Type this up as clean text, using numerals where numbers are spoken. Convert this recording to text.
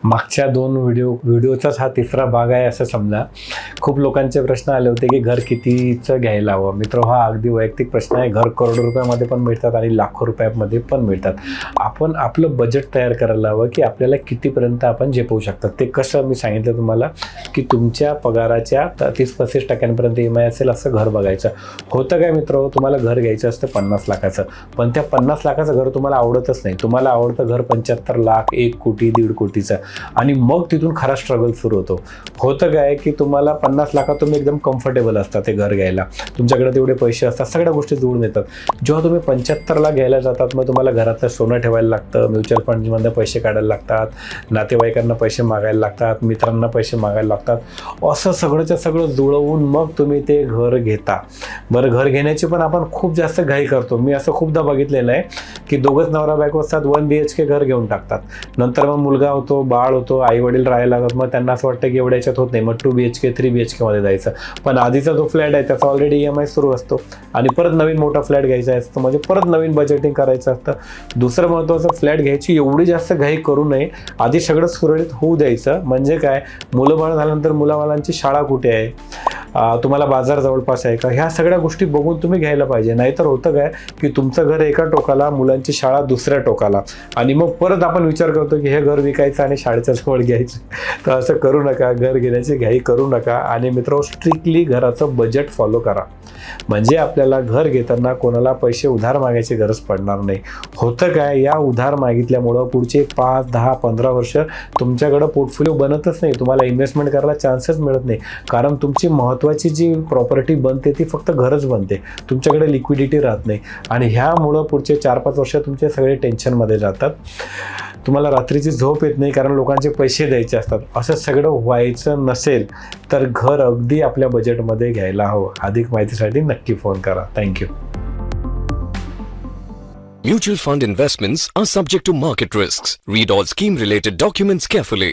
मागच्या 2 व्हिडिओचाच हा तिसरा भाग आहे असं समजा. खूप लोकांचे प्रश्न आले होते की घर कितीचं घ्यायला हवं. मित्र, हा अगदी वैयक्तिक प्रश्न आहे. घर करोडो रुपयामध्ये पण मिळतात आणि लाखो रुपयामध्ये पण मिळतात. आपण आपलं बजेट तयार करायला हवं की आपल्याला कितीपर्यंत आपण झेपवू शकतात. ते कसं मी सांगितलं तुम्हाला की तुमच्या पगाराच्या 30-35% EMI असेल असं घर बघायचं. होतं काय मित्र, तुम्हाला घर घ्यायचं असतं 50 लाखाचं, पण त्या 50 लाखाचं घर तुम्हाला आवडतच नाही. तुम्हाला आवडतं घर 75 लाख, 1 कोटी, 1.5 कोटीचं, आणि मग तिथून खरा स्ट्रगल सुरू होतो. होतं काय की तुम्हाला 50 लाखात तुम्ही एकदम कम्फर्टेबल असता ते घर घ्यायला, तुमच्याकडे तेवढे पैसे असतात, सगळ्या गोष्टी जुळून येतात. जेव्हा तुम्ही 75 ला घ्यायला जातात, मग तुम्हाला घरातलं सोनं ठेवायला लागतं, म्युच्युअल फंडमधनं पैसे काढायला लागतात, नातेवाईकांना पैसे मागायला लागतात, मित्रांना पैसे मागायला लागतात. असं सगळंच्या सगळं जुळवून मग तुम्ही ते घर घेता. बरं, घर घेण्याची पण आपण खूप जास्त घाई करतो. मी असं खूपदा बघितलेलं आहे की दोघंच नवरा बायको असतात, 1 BHK घर घेऊन टाकतात. नंतर मग मुलगा होतो, बाळ होतो, आई वडील राहायला लागतात, मग त्यांना असं वाटतं की एवढ्या याच्यात होत नाही, मग 2 BHK 3 BHK मध्ये जायचं. पण आधीचा जो फ्लॅट आहे त्याचा ऑलरेडी EMI सुरू असतो आणि परत नवीन मोठा फ्लॅट घ्यायचा असतो, म्हणजे परत नवीन बजेटिंग करायचं असतं. दुसरं महत्त्वाचं, फ्लॅट घ्यायची एवढी जास्त घाई करू नये. आधी सगळं सुरळीत होऊ द्यायचं. म्हणजे काय, मुलं बाळ झाल्यानंतर मुलाबाळांची शाळा कुठे आहे, तुम्हाला बाजार जवळपास आहे का, ह्या सगळ्या गोष्टी बघून तुम्ही घ्यायला पाहिजे. नाहीतर होतं काय की तुमचं घर एका टोकाला, मुलांची शाळा दुसऱ्या टोकाला, आणि मग परत आपण विचार करतो की हे घर विकायचं आणि शाळेच्या जवळ घ्यायचं. तर असं करू नका, घर घेण्याची घाई करू नका. आणि मित्र, स्ट्रिक्टली घराचं बजेट फॉलो करा, म्हणजे आपल्याला घर घेताना कोणाला पैसे उधार मागायची गरज पडणार नाही. होतं काय, या उधार मागितल्यामुळं पुढचे 5, 10, 15 वर्ष तुमच्याकडं पोर्टफोलिओ बनतच नाही, तुम्हाला इन्व्हेस्टमेंट करायला चान्सच मिळत नाही. कारण तुमची महत्त्वाची जी प्रॉपर्टी बनते ती फक्त घरच बनते, तुमच्याकडे लिक्विडिटी राहत नाही, आणि ह्यामुळं पुढचे 4-5 वर्ष तुमचे सगळे टेन्शनमध्ये जातात. तुम्हाला रात्रीची झोप येत नाही कारण लोकांचे पैसे द्यायचे असतात. असं सगळं व्हायचं नसेल तर घर अगदी आपल्या बजेटमध्ये घ्यायला हवं. अधिक माहितीसाठी नक्की फोन करा. Thank you. Mutual fund investments are subject to market risks. Read all scheme related documents carefully.